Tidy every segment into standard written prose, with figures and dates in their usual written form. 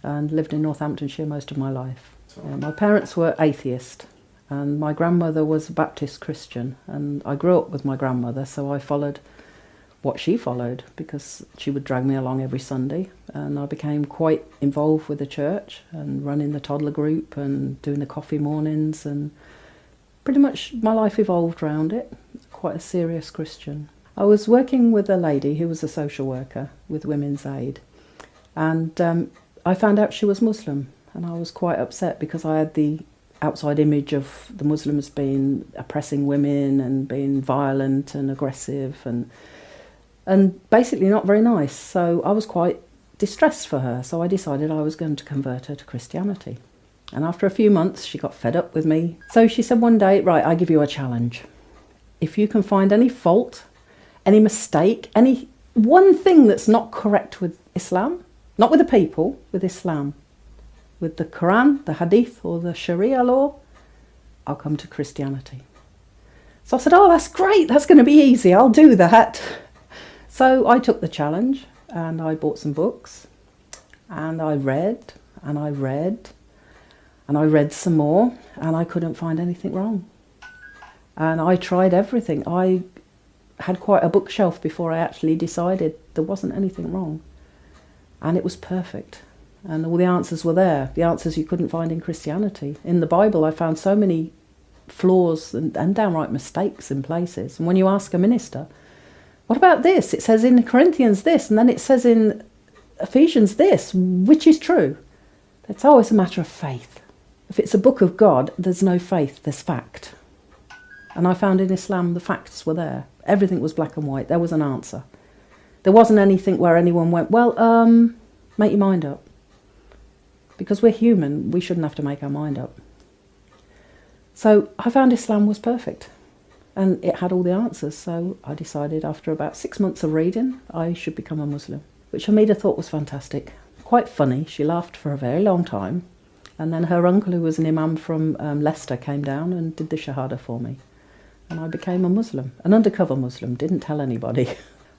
and lived in Northamptonshire most of my life. My parents were atheist, and my grandmother was a Baptist Christian, and I grew up with my grandmother, so I followed what she followed because she would drag me along every Sunday, and I became quite involved with the church and running the toddler group and doing the coffee mornings, and pretty much my life evolved around it. Quite a serious Christian. I was working with a lady who was a social worker with Women's Aid, and I found out she was Muslim, and I was quite upset because I had the outside image of the Muslims being oppressing women and being violent and aggressive and basically not very nice. So I was quite distressed for her, so I decided I was going to convert her to Christianity. And after a few months she got fed up with me, so she said one day, right, I give you a challenge. If you can find any fault, any mistake, any one thing that's not correct with Islam, not with the people, with Islam, with the Quran, the Hadith or the Sharia law, I'll come to Christianity. So I said, oh, that's great, that's going to be easy, I'll do that. So I took the challenge and I bought some books and I read and I read and I read some more, and I couldn't find anything wrong. And I tried everything. I had quite a bookshelf before I actually decided there wasn't anything wrong. And it was perfect. And all the answers were there, the answers you couldn't find in Christianity. In the Bible I found so many flaws and downright mistakes in places. And when you ask a minister, what about this? It says in Corinthians this, and then it says in Ephesians this, which is true? It's always a matter of faith. If it's a book of God, there's no faith, there's fact. And I found in Islam the facts were there. Everything was black and white. There was an answer. There wasn't anything where anyone went, well, make your mind up. Because we're human, we shouldn't have to make our mind up. So I found Islam was perfect. And it had all the answers. So I decided after about 6 months of reading, I should become a Muslim, which Hamida thought was fantastic. Quite funny. She laughed for a very long time. And then her uncle, who was an imam from Leicester, came down and did the Shahada for me. And I became a Muslim, an undercover Muslim, didn't tell anybody.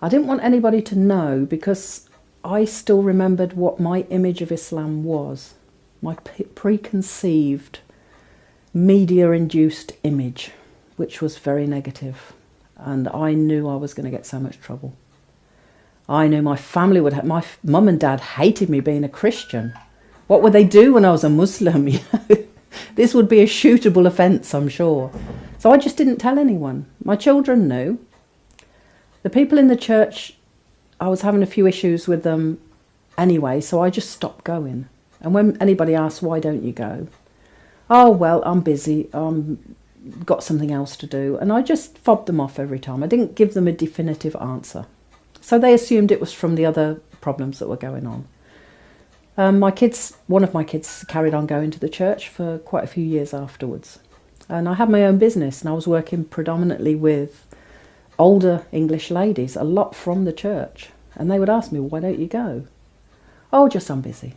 I didn't want anybody to know because I still remembered what my image of Islam was, my preconceived, media-induced image, which was very negative. And I knew I was going to get so much trouble. I knew my family would have, my mum and dad hated me being a Christian. What would they do when I was a Muslim? You know, this would be a shootable offence, I'm sure. So I just didn't tell anyone. My children knew. The people in the church, I was having a few issues with them anyway, so I just stopped going. And when anybody asked, why don't you go? Oh, well, I'm busy, got something else to do. And I just fobbed them off every time. I didn't give them a definitive answer. So they assumed it was from the other problems that were going on. One of my kids carried on going to the church for quite a few years afterwards. And I had my own business, and I was working predominantly with older English ladies, a lot from the church. And they would ask me, why don't you go? Oh, just I'm busy.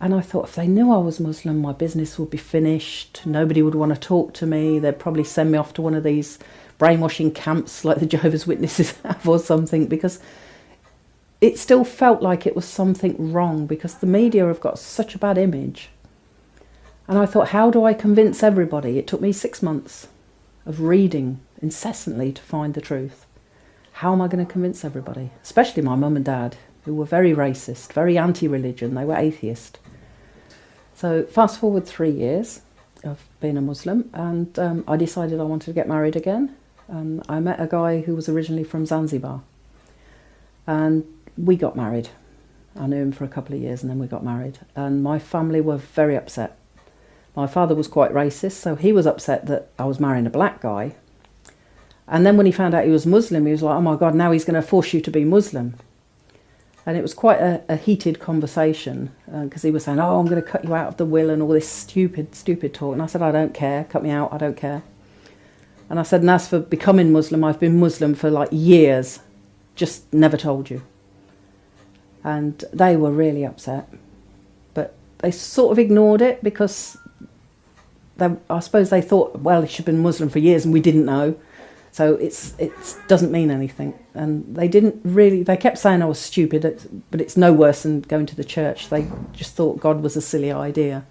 And I thought if they knew I was Muslim, my business would be finished. Nobody would want to talk to me. They'd probably send me off to one of these brainwashing camps like the Jehovah's Witnesses have or something, because it still felt like it was something wrong because the media have got such a bad image. And I thought, how do I convince everybody? It took me 6 months of reading incessantly to find the truth. How am I going to convince everybody? Especially my mum and dad, who were very racist, very anti-religion. They were atheist. So fast forward 3 years of being a Muslim, and I decided I wanted to get married again. And I met a guy who was originally from Zanzibar. And we got married. I knew him for a couple of years and then we got married. And my family were very upset. My father was quite racist, so he was upset that I was marrying a black guy. And then when he found out he was Muslim, he was like, oh my God, now he's going to force you to be Muslim. And it was quite a heated conversation because he was saying, oh, I'm going to cut you out of the will and all this stupid talk. And I said, I don't care, cut me out, I don't care. And I said, and as for becoming Muslim, I've been Muslim for like years, just never told you. And they were really upset. But they sort of ignored it because I suppose they thought, well, she'd been Muslim for years and we didn't know. So it doesn't mean anything. And they kept saying I was stupid, but it's no worse than going to the church. They just thought God was a silly idea.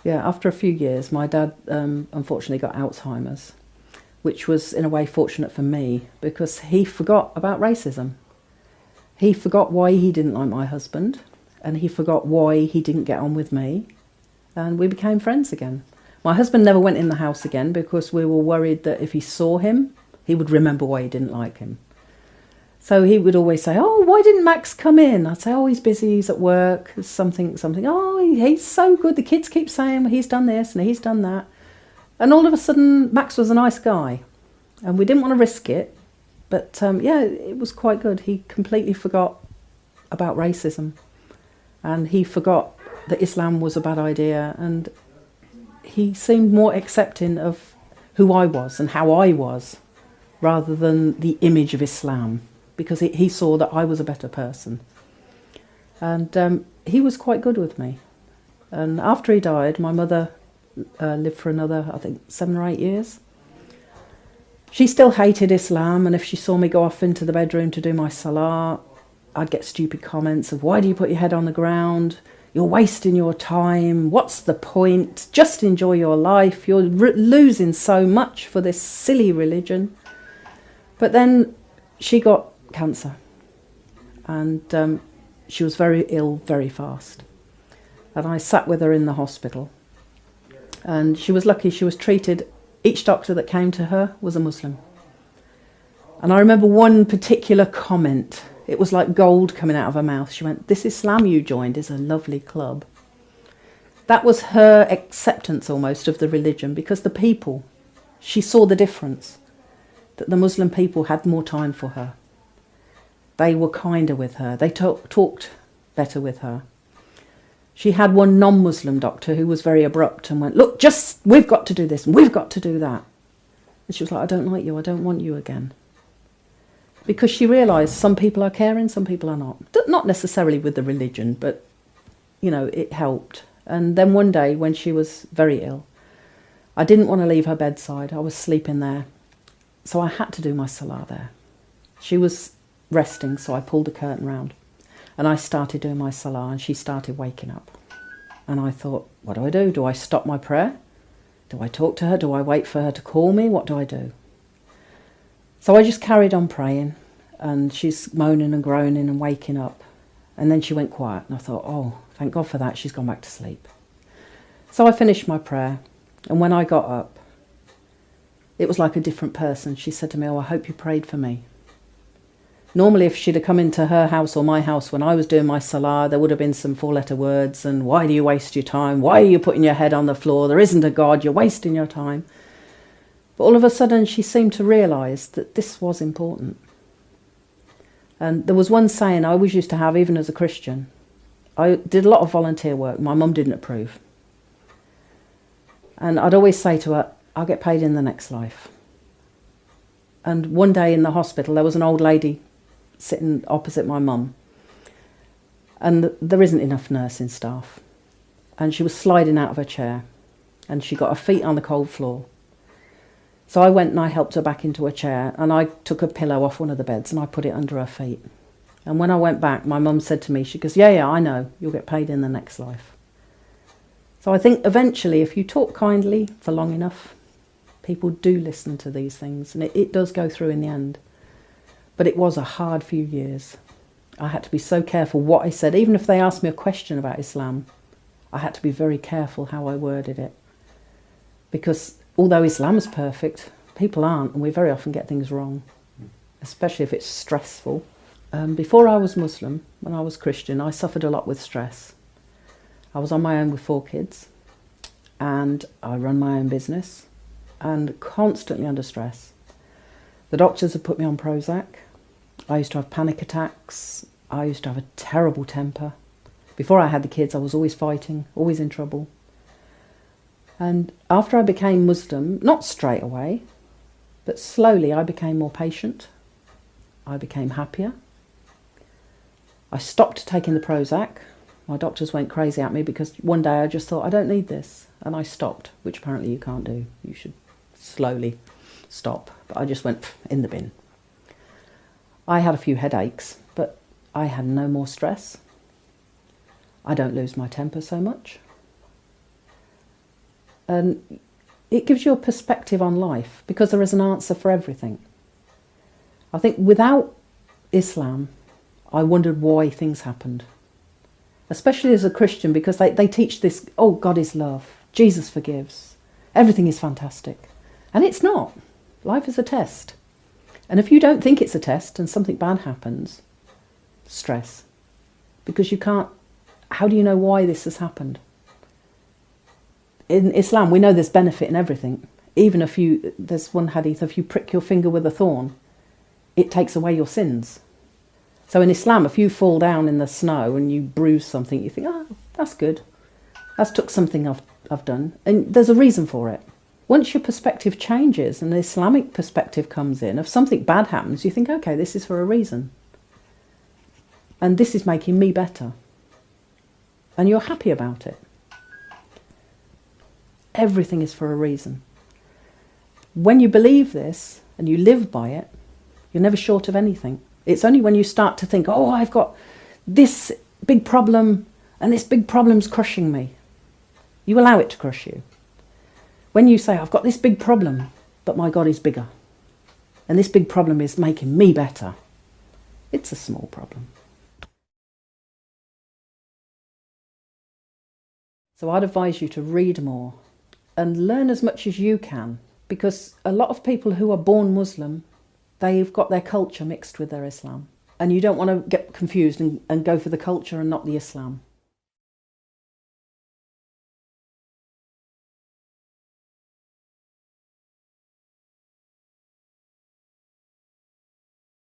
Yeah, after a few years, my dad unfortunately got Alzheimer's, which was in a way fortunate for me because he forgot about racism. He forgot why he didn't like my husband, and he forgot why he didn't get on with me, and we became friends again. My husband never went in the house again because we were worried that if he saw him, he would remember why he didn't like him. So he would always say, "Oh, why didn't Max come in?" I'd say, "Oh, he's busy, he's at work, something. Oh, he's so good. The kids keep saying he's done this and he's done that." And all of a sudden, Max was a nice guy. And we didn't want to risk it. But yeah, it was quite good. He completely forgot about racism. And he forgot that Islam was a bad idea. And he seemed more accepting of who I was and how I was, rather than the image of Islam. Because he saw that I was a better person. And he was quite good with me. And after he died, my mother lived for another, I think, 7 or 8 years. She still hated Islam, and if she saw me go off into the bedroom to do my salah, I'd get stupid comments of, "Why do you put your head on the ground? You're wasting your time. What's the point? Just enjoy your life. You're losing so much for this silly religion." But then she got cancer, and she was very ill very fast. And I sat with her in the hospital, and she was lucky. She was treated. Each doctor that came to her was a Muslim. And I remember one particular comment. It was like gold coming out of her mouth. She went, "This Islam you joined is a lovely club." That was her acceptance almost of the religion, because the people, she saw the difference, that the Muslim people had more time for her. They were kinder with her. They talked better with her. She had one non-Muslim doctor who was very abrupt and went, "Look, we've got to do this and we've got to do that." And she was like, "I don't like you, I don't want you again." Because she realised some people are caring, some people are not. Not necessarily with the religion, but, you know, it helped. And then one day when she was very ill, I didn't want to leave her bedside. I was sleeping there. So I had to do my salah there. She was resting, so I pulled the curtain round. And I started doing my salah, and she started waking up. And I thought, what do I do? Do I stop my prayer? Do I talk to her? Do I wait for her to call me? What do I do? So I just carried on praying, and she's moaning and groaning and waking up. And then she went quiet, and I thought, oh, thank God for that, she's gone back to sleep. So I finished my prayer, and when I got up, it was like a different person. She said to me, "Oh, I hope you prayed for me." Normally, if she'd have come into her house or my house when I was doing my salah, there would have been some 4-letter words and, "Why do you waste your time? Why are you putting your head on the floor? There isn't a God, you're wasting your time." But all of a sudden, she seemed to realise that this was important. And there was one saying I always used to have, even as a Christian. I did a lot of volunteer work. My mum didn't approve. And I'd always say to her, "I'll get paid in the next life." And one day in the hospital, there was an old lady sitting opposite my mum, and there isn't enough nursing staff, and she was sliding out of her chair, and she got her feet on the cold floor. So I went and I helped her back into her chair, and I took a pillow off one of the beds and I put it under her feet. And when I went back, my mum said to me, she goes, yeah, I know, you'll get paid in the next life. So I think eventually, if you talk kindly for long enough, people do listen to these things, and it does go through in the end. But it was a hard few years. I had to be so careful what I said. Even if they asked me a question about Islam, I had to be very careful how I worded it. Because although Islam is perfect, people aren't, and we very often get things wrong, especially if it's stressful. Before I was Muslim, when I was Christian, I suffered a lot with stress. I was on my own with 4 kids, and I run my own business, and constantly under stress. The doctors had put me on Prozac. I used to have panic attacks. I used to have a terrible temper. Before I had the kids, I was always fighting, always in trouble. And after I became Muslim, not straight away, but slowly I became more patient. I became happier. I stopped taking the Prozac. My doctors went crazy at me because one day I just thought, I don't need this. And I stopped, which apparently you can't do. You should slowly stop, but I just went in the bin. I had a few headaches, but I had no more stress. I don't lose my temper so much. And it gives you a perspective on life, because there is an answer for everything. I think without Islam, I wondered why things happened. Especially as a Christian, because they teach this, oh, God is love, Jesus forgives, everything is fantastic. And it's not. Life is a test. And if you don't think it's a test and something bad happens, stress. Because you can't, how do you know why this has happened? In Islam, we know there's benefit in everything. Even if there's one hadith, if you prick your finger with a thorn, it takes away your sins. So in Islam, if you fall down in the snow and you bruise something, you think, oh, that's good. That's took something I've done. And there's a reason for it. Once your perspective changes and the Islamic perspective comes in, if something bad happens, you think, okay, this is for a reason. And this is making me better. And you're happy about it. Everything is for a reason. When you believe this and you live by it, you're never short of anything. It's only when you start to think, oh, I've got this big problem and this big problem's crushing me. You allow it to crush you. When you say, I've got this big problem, but my God is bigger, and this big problem is making me better, it's a small problem. So I'd advise you to read more and learn as much as you can, because a lot of people who are born Muslim, they've got their culture mixed with their Islam. And you don't want to get confused and go for the culture and not the Islam.